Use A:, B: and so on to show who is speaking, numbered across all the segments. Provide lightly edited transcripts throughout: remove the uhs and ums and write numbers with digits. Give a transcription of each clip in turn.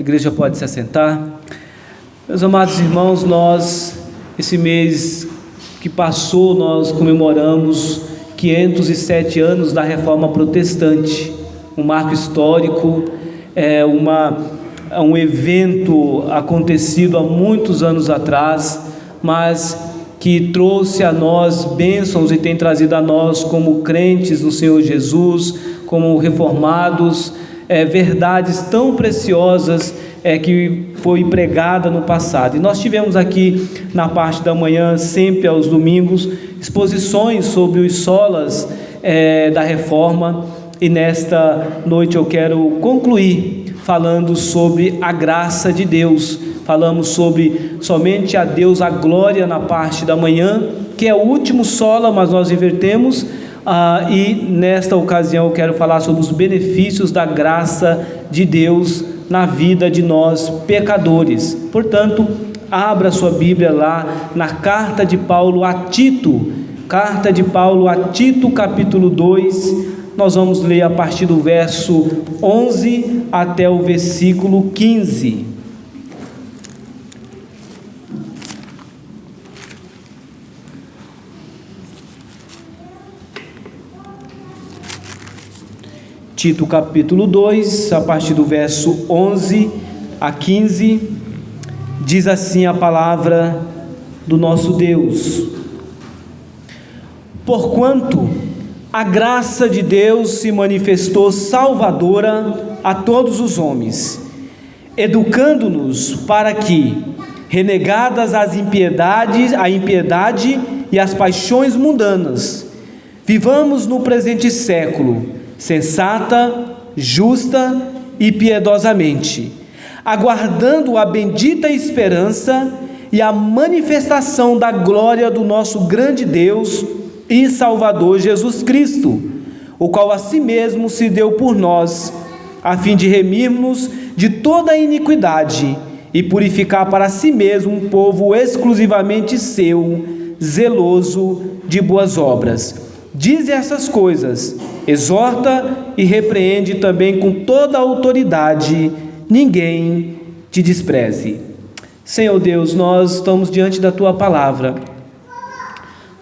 A: igreja pode se assentar. Meus amados irmãos, esse mês que passou, nós comemoramos 507 anos da Reforma Protestante, um marco histórico, um evento acontecido há muitos anos atrás, mas que trouxe a nós bênçãos e tem trazido a nós como crentes no Senhor Jesus, como reformados, verdades tão preciosas que foi pregada no passado. E nós tivemos aqui na parte da manhã, sempre aos domingos, exposições sobre os solas da Reforma, e nesta noite eu quero concluir falando sobre a graça de Deus. Falamos sobre somente a Deus a glória na parte da manhã, que é o último sola, mas nós invertemos, e nesta ocasião eu quero falar sobre os benefícios da graça de Deus na vida de nós pecadores. Portanto, abra sua Bíblia lá na carta de Paulo a Tito, capítulo 2, nós vamos ler a partir do verso 11 até o versículo 15. Tito capítulo 2, a partir do verso 11 a 15, diz assim a palavra do nosso Deus: Porquanto a graça de Deus se manifestou salvadora a todos os homens, educando-nos para que, renegadas a impiedade e as paixões mundanas, vivamos no presente século sensata, justa e piedosamente, aguardando a bendita esperança e a manifestação da glória do nosso grande Deus e Salvador Jesus Cristo, o qual a si mesmo se deu por nós, a fim de remir-nos de toda a iniquidade e purificar para si mesmo um povo exclusivamente seu, zeloso de boas obras. Diz essas coisas, exorta e repreende também com toda a autoridade, ninguém te despreze. Senhor Deus, nós estamos diante da Tua palavra,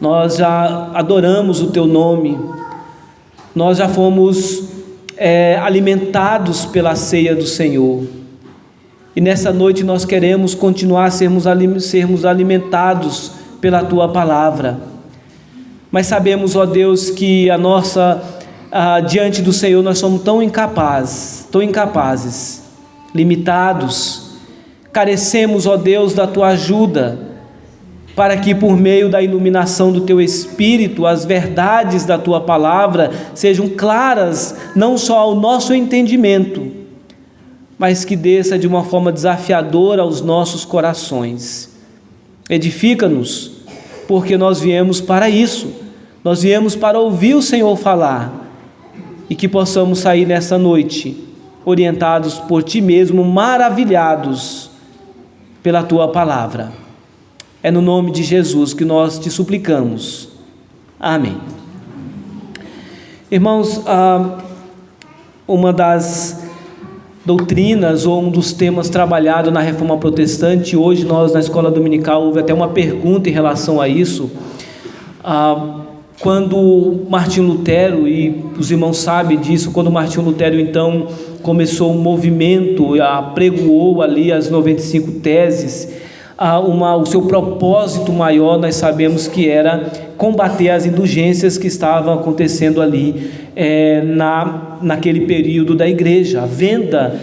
A: nós já adoramos o Teu nome, nós já fomos alimentados pela ceia do Senhor, e nessa noite nós queremos continuar a sermos alimentados pela Tua palavra. Mas sabemos, ó Deus, que diante do Senhor nós somos tão incapazes, limitados, carecemos, ó Deus, da Tua ajuda, para que por meio da iluminação do Teu Espírito, as verdades da Tua palavra sejam claras, não só ao nosso entendimento, mas que desça de uma forma desafiadora aos nossos corações. Edifica-nos, porque nós viemos para isso, nós viemos para ouvir o Senhor falar, e que possamos sair nessa noite, orientados por Ti mesmo, maravilhados pela Tua palavra. É no nome de Jesus que nós Te suplicamos. Amém. Irmãos, uma das doutrinas ou um dos temas trabalhados na Reforma Protestante, hoje nós na escola dominical houve até uma pergunta em relação a isso, quando Martinho Lutero, e os irmãos sabem disso, quando Martinho Lutero então começou um movimento, apregoou ali as 95 teses, o seu propósito maior nós sabemos que era combater as indulgências que estavam acontecendo ali naquele período da igreja, a venda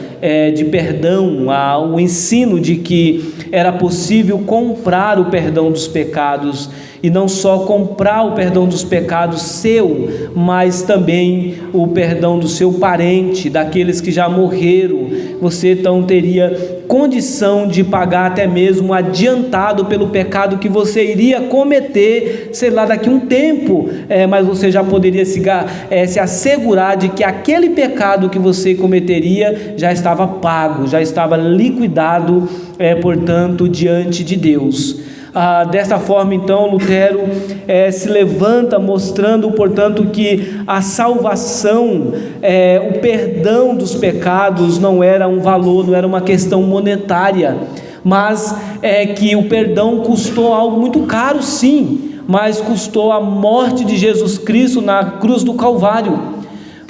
A: de perdão, o ensino de que era possível comprar o perdão dos pecados, e não só comprar o perdão dos pecados seu, mas também o perdão do seu parente, daqueles que já morreram. Você então teria condição de pagar até mesmo adiantado pelo pecado que você iria cometer, sei lá, daqui a um tempo, mas você já poderia se assegurar de que aquele pecado que você cometeria já estava pago, já estava liquidado, portanto, diante de Deus. Dessa forma, então, Lutero se levanta mostrando, portanto, que a salvação, o perdão dos pecados não era um valor, não era uma questão monetária, mas que o perdão custou algo muito caro, sim, mas custou a morte de Jesus Cristo na cruz do Calvário.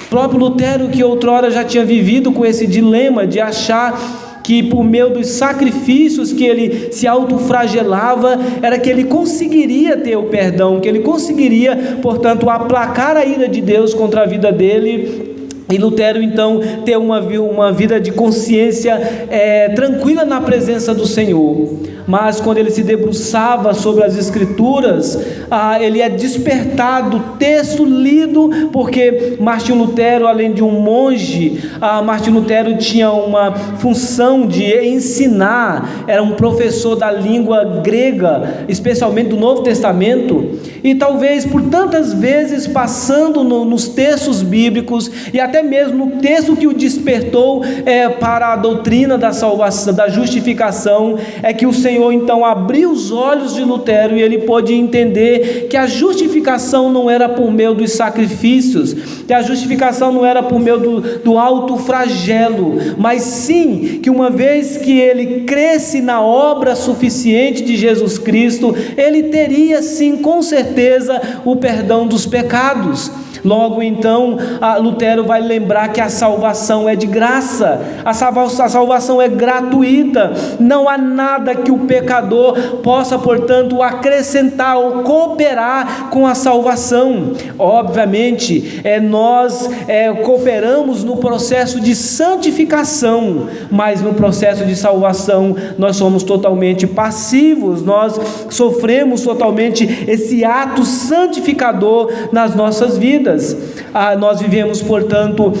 A: O próprio Lutero, que outrora já tinha vivido com esse dilema de achar que por meio dos sacrifícios que ele se autoflagelava, era que ele conseguiria ter o perdão, que ele conseguiria, portanto, aplacar a ira de Deus contra a vida dele, e Lutero então ter uma vida de consciência tranquila na presença do Senhor. Mas quando ele se debruçava sobre as Escrituras, ele é despertado, texto lido, porque Martinho Lutero, além de um monge, Martinho Lutero tinha uma função de ensinar, era um professor da língua grega, especialmente do Novo Testamento, e talvez por tantas vezes passando nos textos bíblicos, e até mesmo no texto que o despertou para a doutrina da salvação, da justificação, é que o Senhor então abriu os olhos de Lutero e ele pôde entender que a justificação não era por meio dos sacrifícios, que a justificação não era por meio do autoflagelo, mas sim que uma vez que ele cresce na obra suficiente de Jesus Cristo, ele teria sim com certeza o perdão dos pecados. Logo então, Lutero vai lembrar que a salvação é de graça, a salvação é gratuita, não há nada que o pecador possa, portanto, acrescentar ou cooperar com a salvação. Obviamente, nós cooperamos no processo de santificação, mas no processo de salvação nós somos totalmente passivos, nós sofremos totalmente esse ato santificador nas nossas vidas. Nós vivemos, portanto,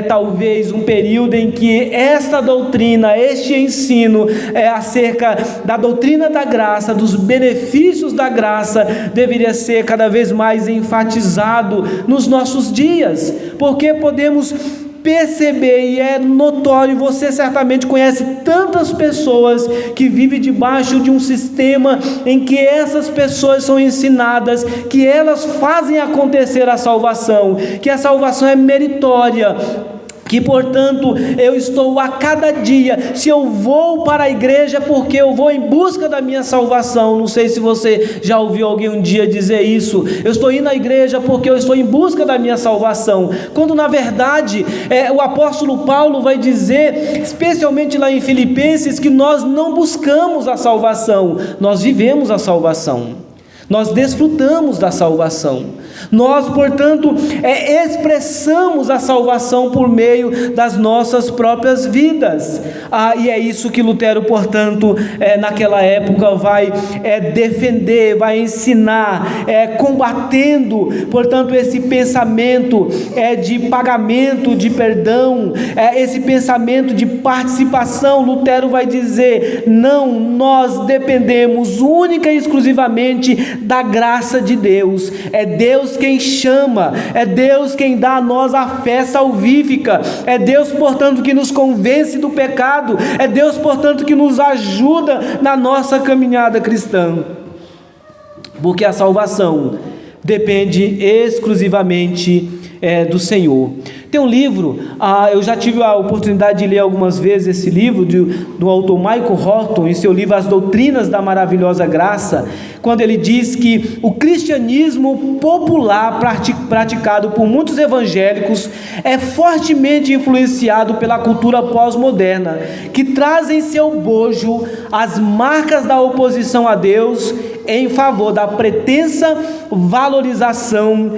A: talvez um período em que esta doutrina, este ensino acerca da doutrina da graça, dos benefícios da graça, deveria ser cada vez mais enfatizado nos nossos dias, porque podemos perceber, e é notório, você certamente conhece tantas pessoas que vivem debaixo de um sistema em que essas pessoas são ensinadas que elas fazem acontecer a salvação, que a salvação é meritória, que portanto eu estou a cada dia, se eu vou para a igreja porque eu vou em busca da minha salvação. Não sei se você já ouviu alguém um dia dizer isso: eu estou indo à igreja porque eu estou em busca da minha salvação, quando na verdade o apóstolo Paulo vai dizer, especialmente lá em Filipenses, que nós não buscamos a salvação, nós vivemos a salvação. Nós desfrutamos da salvação, nós, portanto, expressamos a salvação por meio das nossas próprias vidas, e é isso que Lutero, portanto, naquela época vai defender, vai ensinar, combatendo, portanto, esse pensamento de pagamento, de perdão, esse pensamento de participação. Lutero vai dizer: não, nós dependemos única e exclusivamente da graça de Deus, é Deus quem chama, é Deus quem dá a nós a fé salvífica, é Deus, portanto, que nos convence do pecado, é Deus, portanto, que nos ajuda na nossa caminhada cristã, porque a salvação depende exclusivamente do Senhor. Tem um livro, eu já tive a oportunidade de ler algumas vezes esse livro, do autor Michael Horton, em seu livro As Doutrinas da Maravilhosa Graça, quando ele diz que o cristianismo popular praticado por muitos evangélicos é fortemente influenciado pela cultura pós-moderna, que traz em seu bojo as marcas da oposição a Deus em favor da pretensa valorização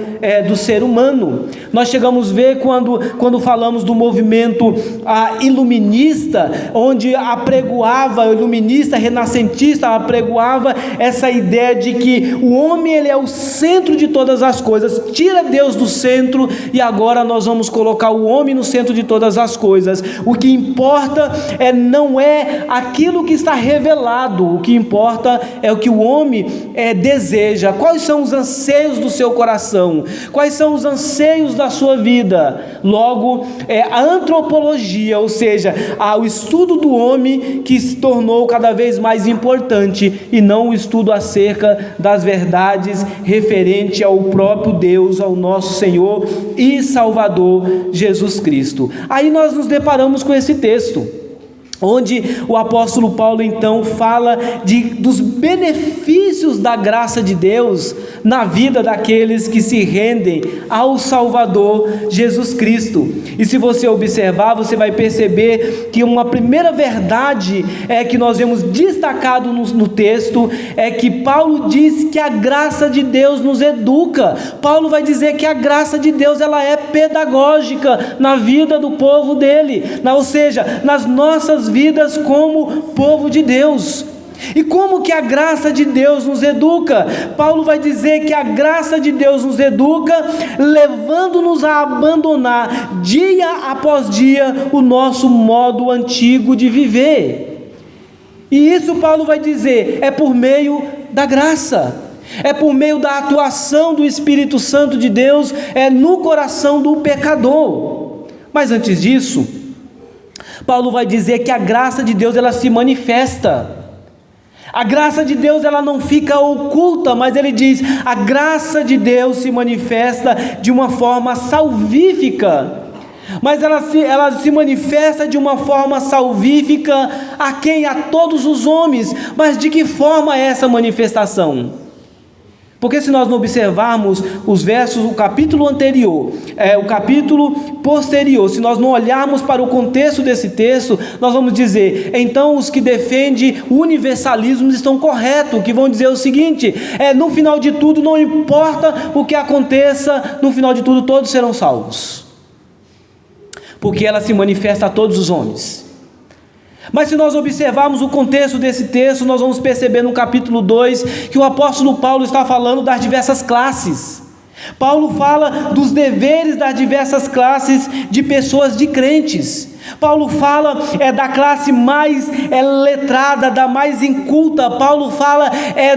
A: do ser humano. Nós chegamos a ver quando falamos do movimento iluminista, onde o iluminista renascentista apregoava essa ideia de que o homem ele é o centro de todas as coisas, tira Deus do centro e agora nós vamos colocar o homem no centro de todas as coisas. O que importa não é aquilo que está revelado, o que importa é o que o homem homem deseja, quais são os anseios do seu coração, quais são os anseios da sua vida. Logo, a antropologia, ou seja, o estudo do homem, que se tornou cada vez mais importante, e não o estudo acerca das verdades referente ao próprio Deus, ao nosso Senhor e Salvador Jesus Cristo. Aí nós nos deparamos com esse texto, onde o apóstolo Paulo então fala dos benefícios da graça de Deus na vida daqueles que se rendem ao Salvador Jesus Cristo. E se você observar, você vai perceber que uma primeira verdade que nós vemos destacado no texto é que Paulo diz que a graça de Deus nos educa. Paulo vai dizer que a graça de Deus ela é pedagógica na vida do povo dele, ou seja, nas nossas vidas como povo de Deus. E como que a graça de Deus nos educa? Paulo vai dizer que a graça de Deus nos educa, levando-nos a abandonar dia após dia o nosso modo antigo de viver. E isso Paulo vai dizer, é por meio da graça, é por meio da atuação do Espírito Santo de Deus no coração do pecador. Mas antes disso, Paulo vai dizer que a graça de Deus ela se manifesta. A graça de Deus ela não fica oculta, mas ele diz, a graça de Deus se manifesta de uma forma salvífica. Mas ela se manifesta de uma forma salvífica a quem? A todos os homens. Mas de que forma é essa manifestação? Porque se nós não observarmos os versos, o capítulo anterior, o capítulo posterior, se nós não olharmos para o contexto desse texto, nós vamos dizer, então os que defendem o universalismo estão corretos, que vão dizer o seguinte, no final de tudo, não importa o que aconteça, no final de tudo todos serão salvos, porque ela se manifesta a todos os homens. Mas se nós observarmos o contexto desse texto, nós vamos perceber no capítulo 2, que o apóstolo Paulo está falando das diversas classes. Paulo fala dos deveres das diversas classes de pessoas de crentes. Paulo fala da classe mais letrada, da mais inculta. Paulo fala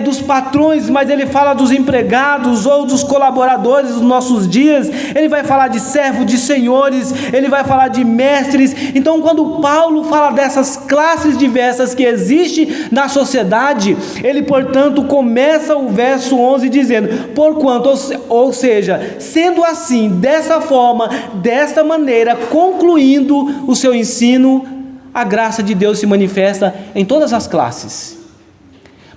A: dos patrões, mas ele fala dos empregados ou dos colaboradores dos nossos dias. Ele vai falar de servos, de senhores, ele vai falar de mestres. Então quando Paulo fala dessas classes diversas que existem na sociedade, ele portanto começa o verso 11 dizendo, porquanto, ou seja, sendo assim, dessa forma, desta maneira, concluindo o seu ensino, a graça de Deus se manifesta em todas as classes.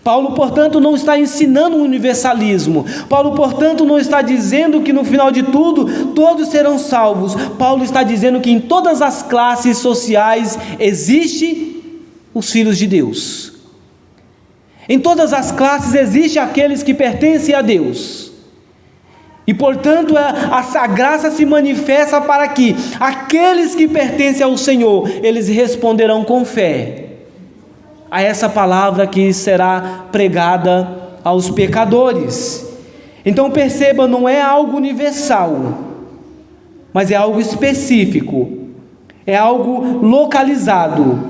A: Paulo, portanto, não está ensinando o universalismo. Paulo, portanto, não está dizendo que no final de tudo, todos serão salvos. Paulo está dizendo que em todas as classes sociais existem os filhos de Deus. Em todas as classes existem aqueles que pertencem a Deus. E portanto a graça se manifesta para que aqueles que pertencem ao Senhor, eles responderão com fé a essa palavra que será pregada aos pecadores. Então perceba, não é algo universal, mas é algo específico, é algo localizado.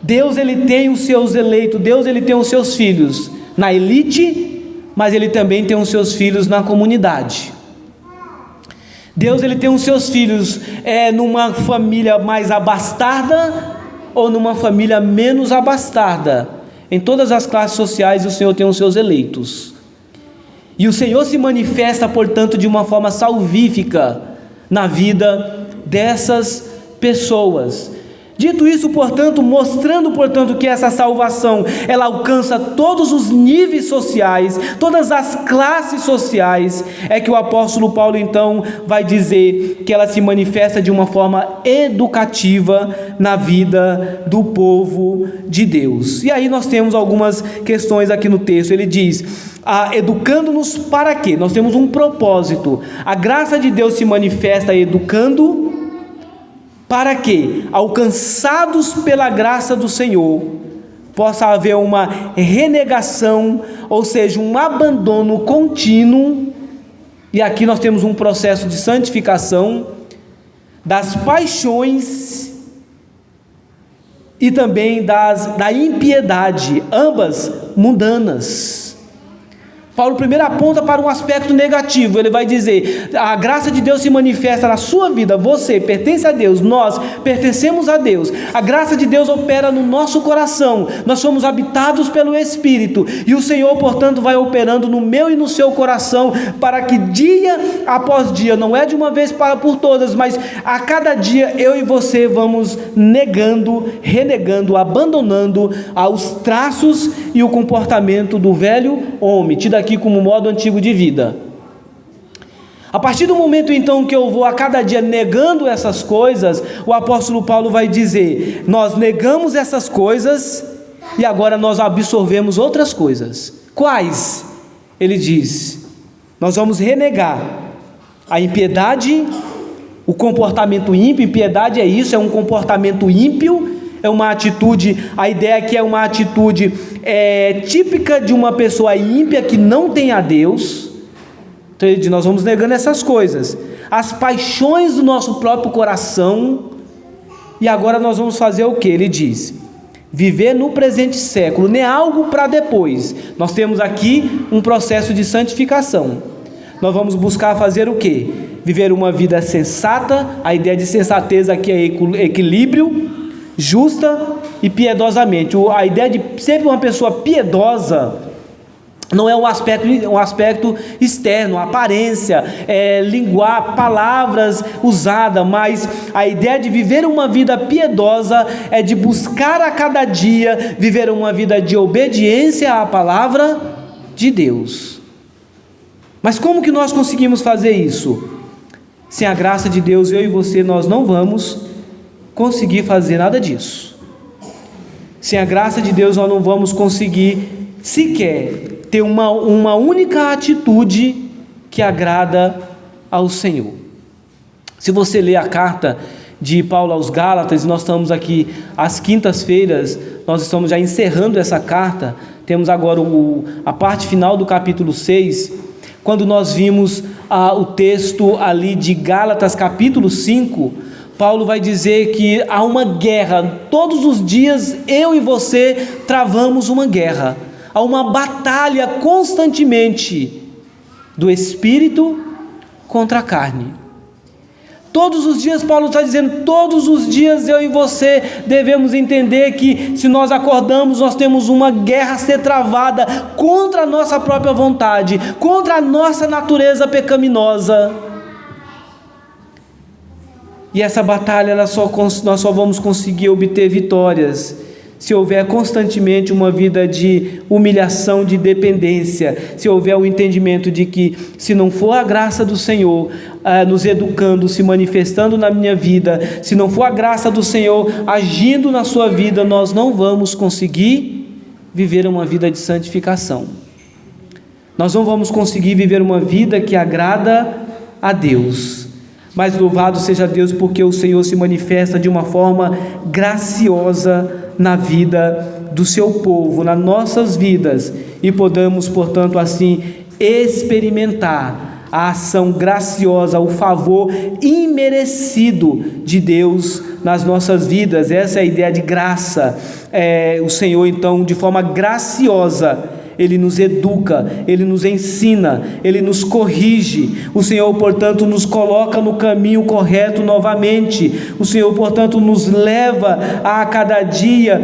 A: Deus ele tem os seus eleitos, Deus ele tem os seus filhos na elite, mas ele também tem os seus filhos na comunidade. Deus ele tem os seus filhos numa família mais abastada ou numa família menos abastada. Em todas as classes sociais o Senhor tem os seus eleitos. E o Senhor se manifesta, portanto, de uma forma salvífica na vida dessas pessoas. Dito isso, portanto, mostrando, portanto, que essa salvação, ela alcança todos os níveis sociais, todas as classes sociais, é que o apóstolo Paulo, então, vai dizer que ela se manifesta de uma forma educativa na vida do povo de Deus. E aí nós temos algumas questões aqui no texto. Ele diz, educando-nos para quê? Nós temos um propósito. A graça de Deus se manifesta educando para que, alcançados pela graça do Senhor, possa haver uma renegação, ou seja, um abandono contínuo, e aqui nós temos um processo de santificação, das paixões e também da impiedade, ambas mundanas. Paulo primeiro aponta para um aspecto negativo. Ele vai dizer: a graça de Deus se manifesta na sua vida. Você pertence a Deus, nós pertencemos a Deus. A graça de Deus opera no nosso coração. Nós somos habitados pelo Espírito, e o Senhor, portanto, vai operando no meu e no seu coração, para que dia após dia, não é de uma vez por todas, mas a cada dia eu e você vamos negando, renegando, abandonando os traços e o comportamento do velho homem, tido aqui como modo antigo de vida. A partir do momento então que eu vou a cada dia negando essas coisas, o apóstolo Paulo vai dizer: nós negamos essas coisas e agora nós absorvemos outras coisas. Quais? Ele diz: nós vamos renegar a impiedade, o comportamento ímpio. Impiedade é isso, é um comportamento ímpio, é uma atitude, a ideia aqui é uma atitude típica de uma pessoa ímpia que não tem a Deus. Então ele diz: nós vamos negando essas coisas, as paixões do nosso próprio coração, e agora nós vamos fazer o que? Ele diz: viver no presente século, não é algo para depois. Nós temos aqui um processo de santificação. Nós vamos buscar fazer o que? Viver uma vida sensata. A ideia de sensatez aqui é equilíbrio, justa e piedosamente. A ideia de sempre uma pessoa piedosa não é um aspecto externo, aparência, linguagem, palavras usadas, mas a ideia de viver uma vida piedosa é de buscar a cada dia viver uma vida de obediência à palavra de Deus. Mas como que nós conseguimos fazer isso? Sem a graça de Deus, eu e você, nós não vamos conseguir fazer nada disso. Sem a graça de Deus, nós não vamos conseguir sequer ter uma única atitude que agrada ao Senhor. Se você ler a carta de Paulo aos Gálatas, nós estamos aqui às quintas-feiras, nós estamos já encerrando essa carta, temos agora a parte final do capítulo 6, quando nós vimos o texto ali de Gálatas capítulo 5, Paulo vai dizer que há uma guerra, todos os dias eu e você travamos uma guerra, há uma batalha constantemente do Espírito contra a carne. Todos os dias Paulo está dizendo, todos os dias eu e você devemos entender que se nós acordamos, nós temos uma guerra a ser travada contra a nossa própria vontade, contra a nossa natureza pecaminosa. E essa batalha nós só vamos conseguir obter vitórias se houver constantemente uma vida de humilhação, de dependência, se houver o entendimento de que, se não for a graça do Senhor nos educando, se manifestando na minha vida, se não for a graça do Senhor agindo na sua vida, nós não vamos conseguir viver uma vida de santificação. Nós não vamos conseguir viver uma vida que agrada a Deus. Mas louvado seja Deus, porque o Senhor se manifesta de uma forma graciosa na vida do seu povo, nas nossas vidas, e podemos, portanto, assim, experimentar a ação graciosa, o favor imerecido de Deus nas nossas vidas. Essa é a ideia de graça. O Senhor, então, de forma graciosa, Ele nos educa, Ele nos ensina, Ele nos corrige. O Senhor, portanto, nos coloca no caminho correto novamente. O Senhor, portanto, nos leva a cada dia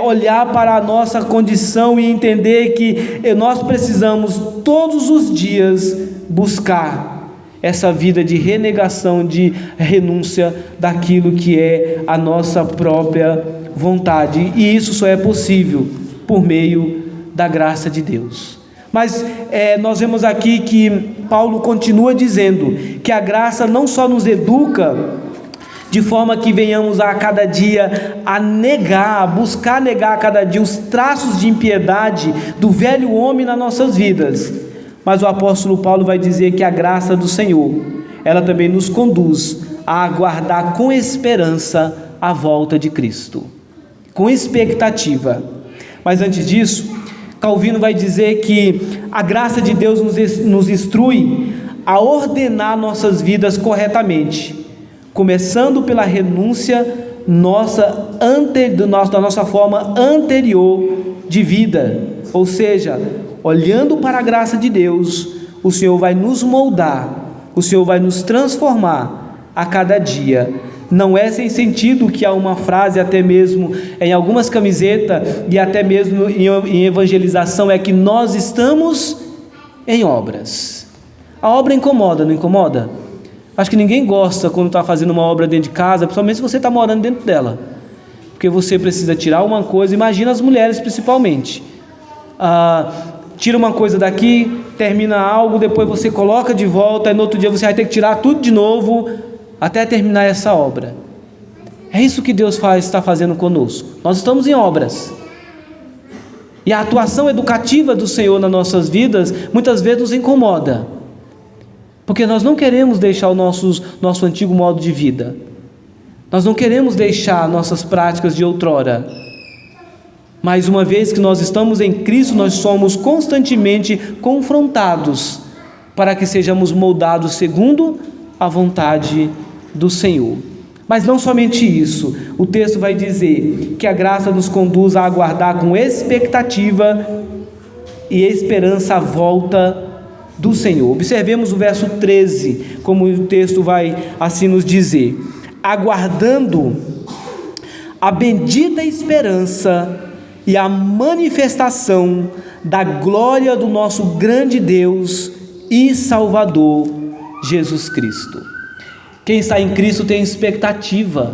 A: olhar para a nossa condição e entender que nós precisamos todos os dias buscar essa vida de renegação, de renúncia daquilo que é a nossa própria vontade. E isso só é possível por meio da graça de Deus. Mas nós vemos aqui que Paulo continua dizendo que a graça não só nos educa de forma que venhamos a cada dia a negar, a buscar negar a cada dia os traços de impiedade do velho homem nas nossas vidas, mas o apóstolo Paulo vai dizer que a graça do Senhor, ela também nos conduz a aguardar com esperança a volta de Cristo, com expectativa. Mas antes disso, Calvino vai dizer que a graça de Deus nos instrui a ordenar nossas vidas corretamente, começando pela renúncia da nossa forma anterior de vida, ou seja, olhando para a graça de Deus, o Senhor vai nos moldar, o Senhor vai nos transformar a cada dia. Não é sem sentido que há uma frase, até mesmo em algumas camisetas e até mesmo em evangelização, é que nós estamos em obras. A obra incomoda, não incomoda? Acho que ninguém gosta quando está fazendo uma obra dentro de casa, principalmente se você está morando dentro dela, porque você precisa tirar uma coisa. Imagina as mulheres principalmente, tira uma coisa daqui, termina algo, depois você coloca de volta, e no outro dia você vai ter que tirar tudo de novo, até terminar essa obra. É isso que Deus está fazendo conosco. Nós estamos em obras, e a atuação educativa do Senhor nas nossas vidas, muitas vezes nos incomoda, porque nós não queremos deixar o nosso antigo modo de vida, nós não queremos deixar nossas práticas de outrora, mas uma vez que nós estamos em Cristo, nós somos constantemente confrontados, para que sejamos moldados segundo a vontade do Senhor. Mas não somente isso, o texto vai dizer que a graça nos conduz a aguardar com expectativa e esperança a volta do Senhor. Observemos o verso 13, como o texto vai assim nos dizer: aguardando a bendita esperança e a manifestação da glória do nosso grande Deus e Salvador, Jesus Cristo. Quem está em Cristo tem expectativa,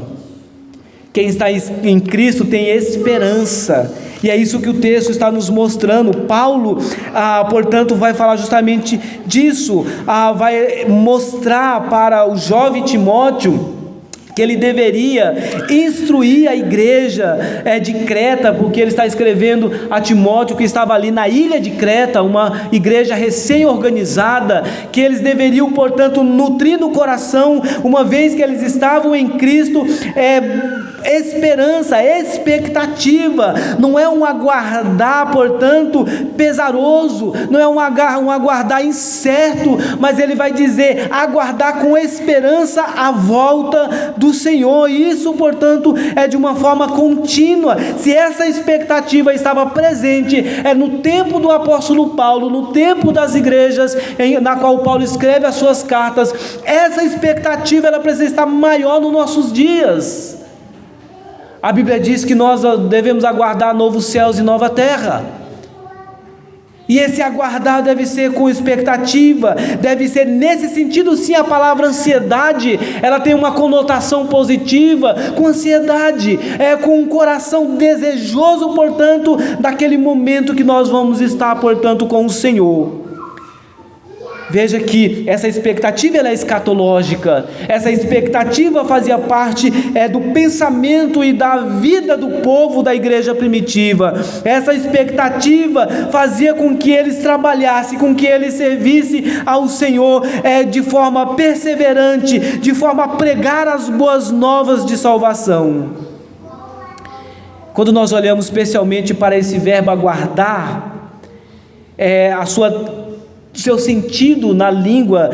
A: quem está em Cristo tem esperança, e é isso que o texto está nos mostrando. Paulo, portanto, vai falar justamente disso, vai mostrar para o jovem Timóteo que ele deveria instruir a igreja de Creta, porque ele está escrevendo a Timóteo, que estava ali na ilha de Creta, uma igreja recém-organizada, que eles deveriam, portanto, nutrir no coração, uma vez que eles estavam em Cristo, esperança, expectativa. Não é um aguardar, portanto, pesaroso, não é um aguardar incerto, mas ele vai dizer, aguardar com esperança a volta do Senhor. E isso, portanto, é de uma forma contínua. Se essa expectativa estava presente no tempo do apóstolo Paulo, no tempo das igrejas na qual Paulo escreve as suas cartas, essa expectativa ela precisa estar maior nos nossos dias. A Bíblia diz que nós devemos aguardar novos céus e nova terra. E esse aguardar deve ser com expectativa, deve ser nesse sentido. Sim, a palavra ansiedade, ela tem uma conotação positiva, com ansiedade, com um coração desejoso, portanto, daquele momento que nós vamos estar, portanto, com o Senhor. Veja que essa expectativa ela é escatológica, essa expectativa fazia parte do pensamento e da vida do povo da igreja primitiva. Essa expectativa fazia com que eles trabalhassem, com que eles servissem ao Senhor de forma perseverante, de forma a pregar as boas novas de salvação. Quando nós olhamos especialmente para esse verbo aguardar, seu sentido na língua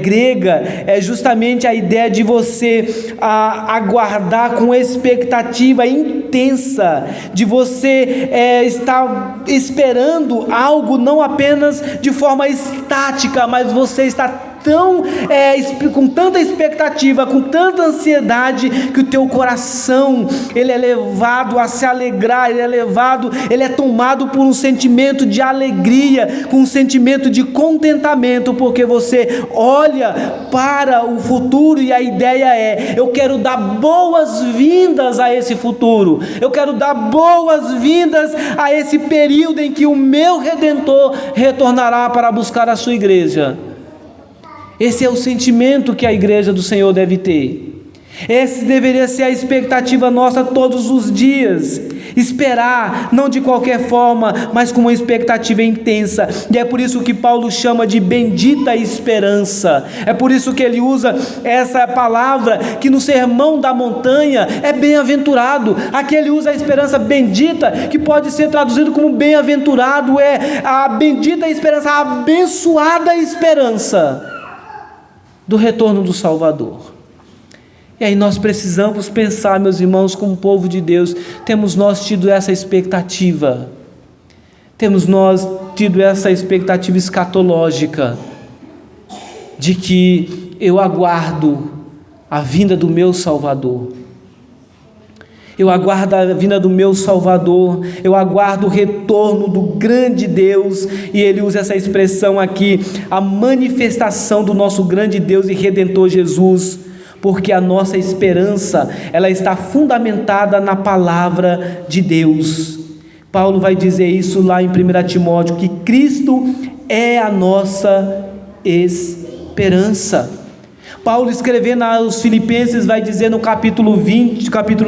A: grega é justamente a ideia de você aguardar com expectativa intensa, de você estar esperando algo não apenas de forma estática, mas você está com tanta expectativa, com tanta ansiedade, que o teu coração ele é levado a se alegrar, ele é tomado por um sentimento de alegria, com um sentimento de contentamento, porque você olha para o futuro e a ideia eu quero dar boas-vindas a esse futuro, eu quero dar boas-vindas a esse período em que o meu Redentor retornará para buscar a sua igreja. Esse é o sentimento que a igreja do Senhor deve ter. Esse deveria ser a expectativa nossa todos os dias. Esperar, não de qualquer forma, mas com uma expectativa intensa. E é por isso que Paulo chama de bendita esperança. É por isso que ele usa essa palavra, que no Sermão da Montanha é bem-aventurado. Aqui ele usa a esperança bendita, que pode ser traduzido como bem-aventurado. É a bendita esperança, a abençoada esperança do retorno do Salvador. E aí nós precisamos pensar, meus irmãos, como povo de Deus, temos nós tido essa expectativa? Temos nós tido essa expectativa escatológica de que eu aguardo a vinda do meu Salvador. Eu aguardo a vinda do meu Salvador, eu aguardo o retorno do grande Deus, e ele usa essa expressão aqui, a manifestação do nosso grande Deus e Redentor Jesus, porque a nossa esperança, ela está fundamentada na palavra de Deus. Paulo vai dizer isso lá em 1 Timóteo, que Cristo é a nossa esperança. Paulo, escrevendo aos Filipenses, vai dizer no capítulo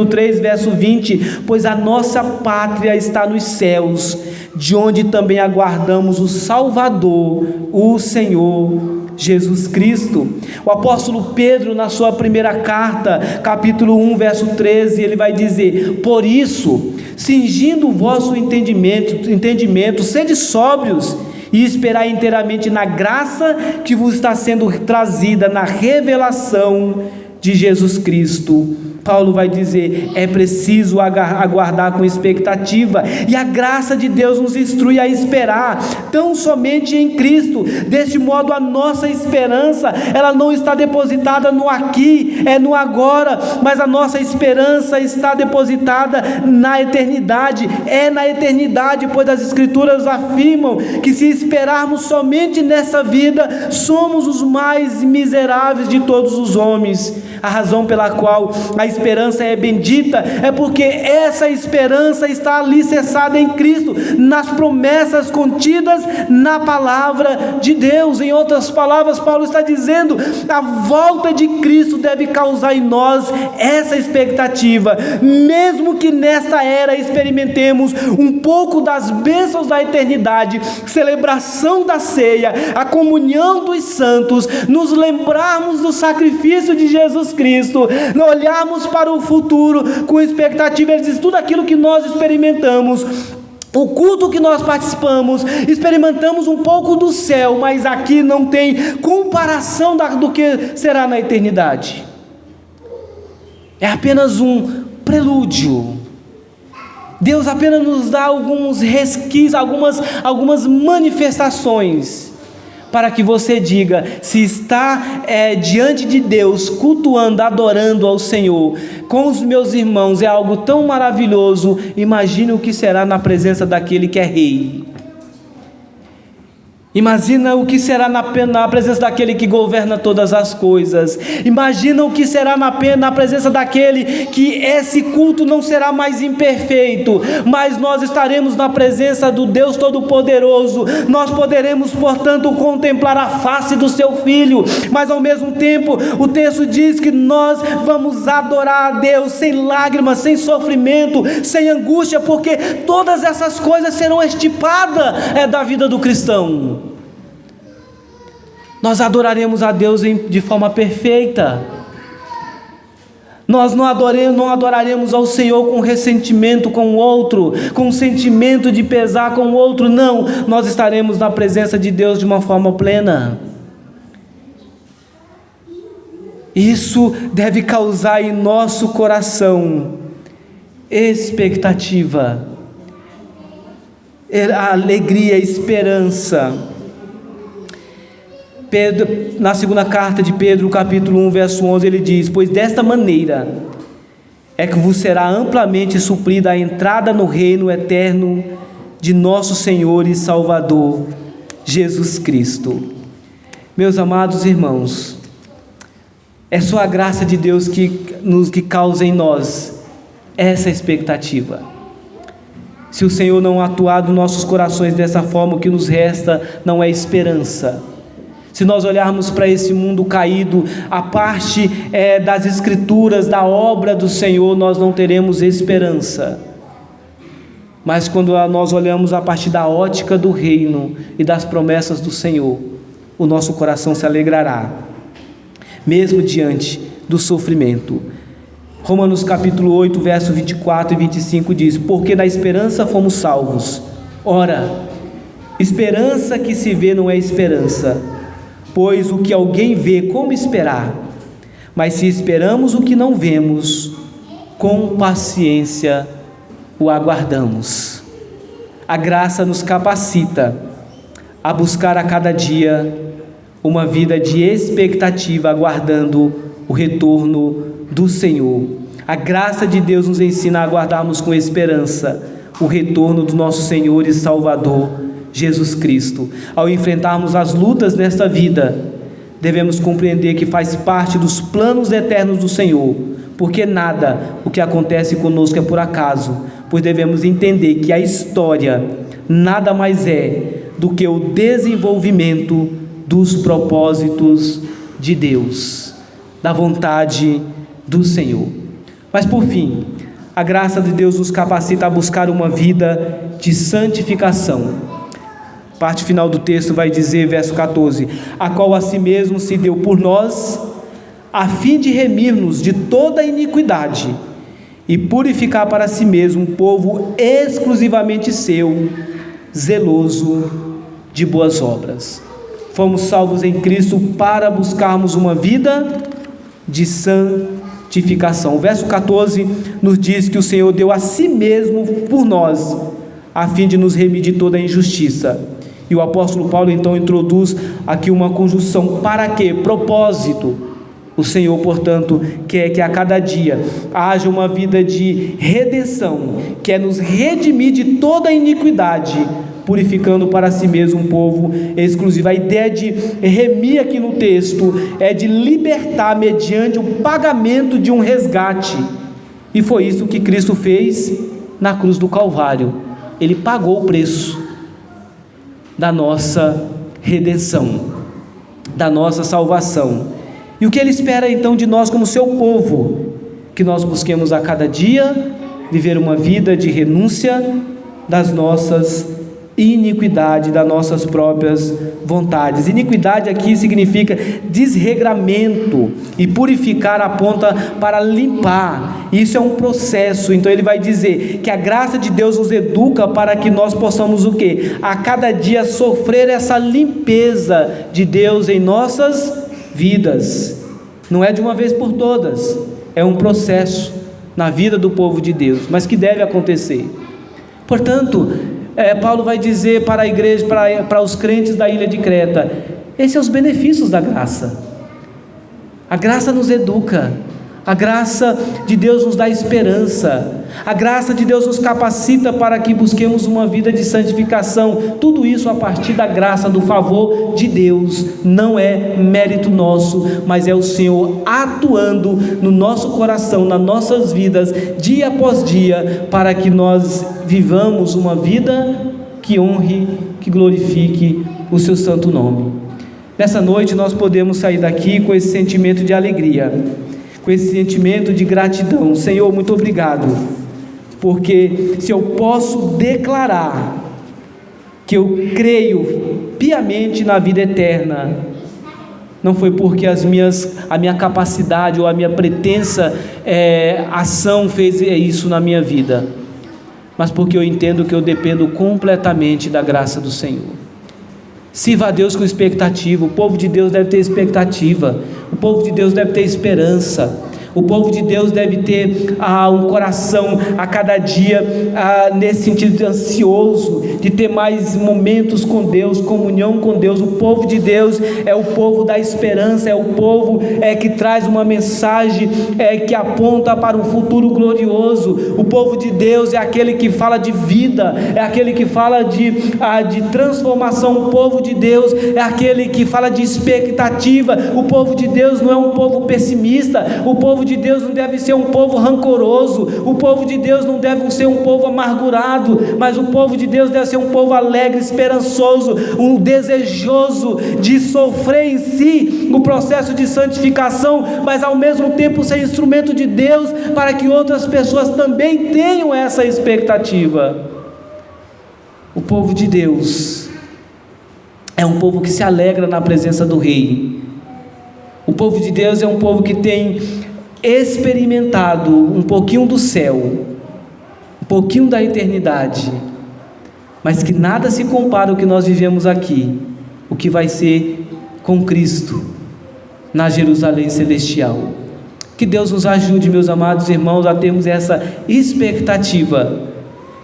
A: 3, verso 20: pois a nossa pátria está nos céus, de onde também aguardamos o Salvador, o Senhor Jesus Cristo. O apóstolo Pedro, na sua primeira carta, capítulo 1, verso 13, ele vai dizer: por isso, cingindo o vosso entendimento, sede sóbrios, e esperar inteiramente na graça que vos está sendo trazida na revelação de Jesus Cristo. Paulo vai dizer, é preciso aguardar com expectativa, e a graça de Deus nos instrui a esperar tão somente em Cristo. Deste modo, a nossa esperança, ela não está depositada no aqui, no agora, mas a nossa esperança está depositada na eternidade, na eternidade, pois as Escrituras afirmam que se esperarmos somente nessa vida, somos os mais miseráveis de todos os homens. A razão pela qual a esperança é bendita é porque essa esperança está alicerçada em Cristo, nas promessas contidas na palavra de Deus. Em outras palavras, Paulo está dizendo, a volta de Cristo deve causar em nós essa expectativa, mesmo que nesta era experimentemos um pouco das bênçãos da eternidade, celebração da ceia, a comunhão dos santos, nos lembrarmos do sacrifício de Jesus Cristo, olharmos para o futuro com expectativa. Ele diz, tudo aquilo que nós experimentamos, o culto que nós participamos, experimentamos um pouco do céu, mas aqui não tem comparação do que será na eternidade. É apenas um prelúdio. Deus apenas nos dá alguns resquícios, algumas manifestações, para que você diga, se está diante de Deus, cultuando, adorando ao Senhor, com os meus irmãos, é algo tão maravilhoso, imagine o que será na presença daquele que é Rei. Imagina o que será na presença daquele que governa todas as coisas. Imagina o que será na presença daquele que esse culto não será mais imperfeito, mas nós estaremos na presença do Deus Todo-Poderoso. Nós poderemos, portanto, contemplar a face do seu Filho, mas ao mesmo tempo o texto diz que nós vamos adorar a Deus sem lágrimas, sem sofrimento, sem angústia, porque todas essas coisas serão extirpadas da vida do cristão. Nós adoraremos a Deus de forma perfeita. Nós não adoraremos ao Senhor com ressentimento com o outro, com sentimento de pesar com o outro, não. Nós estaremos na presença de Deus de uma forma plena. Isso deve causar em nosso coração expectativa, alegria, esperança. Pedro, na segunda carta de Pedro, capítulo 1, verso 11, ele diz, pois desta maneira é que vos será amplamente suprida a entrada no reino eterno de nosso Senhor e Salvador, Jesus Cristo. Meus amados irmãos, é só a graça de Deus que causa em nós essa expectativa. Se o Senhor não atuar nos nossos corações dessa forma, o que nos resta não é esperança. Se nós olharmos para esse mundo caído, a parte das Escrituras, da obra do Senhor, nós não teremos esperança. Mas quando nós olhamos a partir da ótica do reino e das promessas do Senhor, o nosso coração se alegrará, mesmo diante do sofrimento. Romanos capítulo 8, verso 24 e 25 diz, porque na esperança fomos salvos. Ora, esperança que se vê não é esperança, pois o que alguém vê, como esperar? Mas se esperamos o que não vemos, com paciência o aguardamos. A graça nos capacita a buscar a cada dia uma vida de expectativa, aguardando o retorno do Senhor. A graça de Deus nos ensina a aguardarmos com esperança o retorno do nosso Senhor e Salvador, Jesus Cristo. Ao enfrentarmos as lutas nesta vida, devemos compreender que faz parte dos planos eternos do Senhor, porque nada o que acontece conosco é por acaso, pois devemos entender que a história nada mais é do que o desenvolvimento dos propósitos de Deus, da vontade do Senhor. Mas por fim, a graça de Deus nos capacita a buscar uma vida de santificação. Parte final do texto vai dizer, verso 14: a qual a si mesmo se deu por nós, a fim de remir-nos de toda iniquidade e purificar para si mesmo um povo exclusivamente seu, zeloso de boas obras. Fomos salvos em Cristo para buscarmos uma vida de santificação. O verso 14 nos diz que o Senhor deu a si mesmo por nós, a fim de nos remir de toda a injustiça. E o apóstolo Paulo então introduz aqui uma conjunção: para quê? Propósito. O Senhor, portanto, quer que a cada dia haja uma vida de redenção, quer nos redimir de toda a iniquidade, purificando para si mesmo um povo exclusivo. A ideia de remir aqui no texto é de libertar mediante o pagamento de um resgate, e foi isso que Cristo fez na cruz do Calvário. Ele pagou o preço da nossa redenção, da nossa salvação. E o que Ele espera então de nós como seu povo? Que nós busquemos a cada dia viver uma vida de renúncia das nossas iniquidades, das nossas próprias vontades. Iniquidade aqui significa desregramento, e purificar aponta para limpar. Isso é um processo. Então ele vai dizer que a graça de Deus nos educa para que nós possamos o quê? A cada dia sofrer essa limpeza de Deus em nossas vidas. Não é de uma vez por todas, é um processo na vida do povo de Deus, mas que deve acontecer. Portanto, Paulo vai dizer para a igreja, para os crentes da ilha de Creta: esses são os benefícios da graça. A graça nos educa, a graça de Deus nos dá esperança, a graça de Deus nos capacita para que busquemos uma vida de santificação. Tudo isso a partir da graça, do favor de Deus. Não é mérito nosso, mas é o Senhor atuando no nosso coração, nas nossas vidas, dia após dia, para que nós vivamos uma vida que honre, que glorifique o seu santo nome. Nessa noite nós podemos sair daqui com esse sentimento de alegria, com esse sentimento de gratidão. Senhor, muito obrigado, porque se eu posso declarar que eu creio piamente na vida eterna, não foi porque a minha capacidade ou a minha pretensa ação fez isso na minha vida, mas porque eu entendo que eu dependo completamente da graça do Senhor. Sirva a Deus com expectativa. O povo de Deus deve ter expectativa, o povo de Deus deve ter esperança, o povo de Deus deve ter um coração a cada dia nesse sentido de ansioso, de ter mais momentos com Deus, comunhão com Deus. O povo de Deus é o povo da esperança, é o povo que traz uma mensagem que aponta para um futuro glorioso. O povo de Deus é aquele que fala de vida, é aquele que fala de transformação. O povo de Deus é aquele que fala de expectativa. O povo de Deus não é um povo pessimista, o povo de Deus não deve ser um povo rancoroso, o povo de Deus não deve ser um povo amargurado, mas o povo de Deus deve ser um povo alegre, esperançoso, um desejoso de sofrer em si o processo de santificação, mas ao mesmo tempo ser instrumento de Deus para que outras pessoas também tenham essa expectativa. O povo de Deus é um povo que se alegra na presença do Rei. O povo de Deus é um povo que tem experimentado um pouquinho do céu, um pouquinho da eternidade, mas que nada se compara ao que nós vivemos aqui, o que vai ser com Cristo na Jerusalém celestial. Que Deus nos ajude, meus amados irmãos, a termos essa expectativa,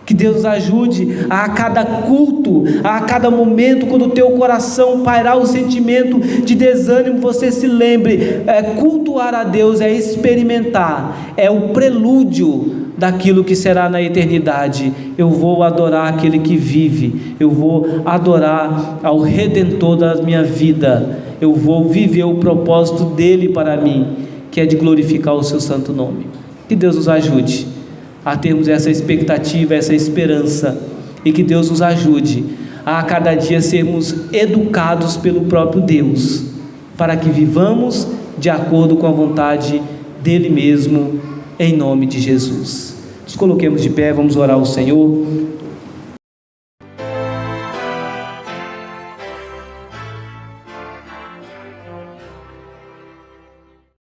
A: Que Deus nos ajude a cada culto, a cada momento, quando o teu coração pairar o sentimento de desânimo, você se lembre, cultuar a Deus é experimentar, é o prelúdio daquilo que será na eternidade. Eu vou adorar aquele que vive, eu vou adorar ao Redentor da minha vida, eu vou viver o propósito dele para mim, que é de glorificar o seu santo nome. Que Deus nos ajude a termos essa expectativa, essa esperança, e que Deus nos ajude a cada dia sermos educados pelo próprio Deus, para que vivamos de acordo com a vontade dele mesmo, em nome de Jesus. Nos coloquemos de pé, vamos orar ao Senhor.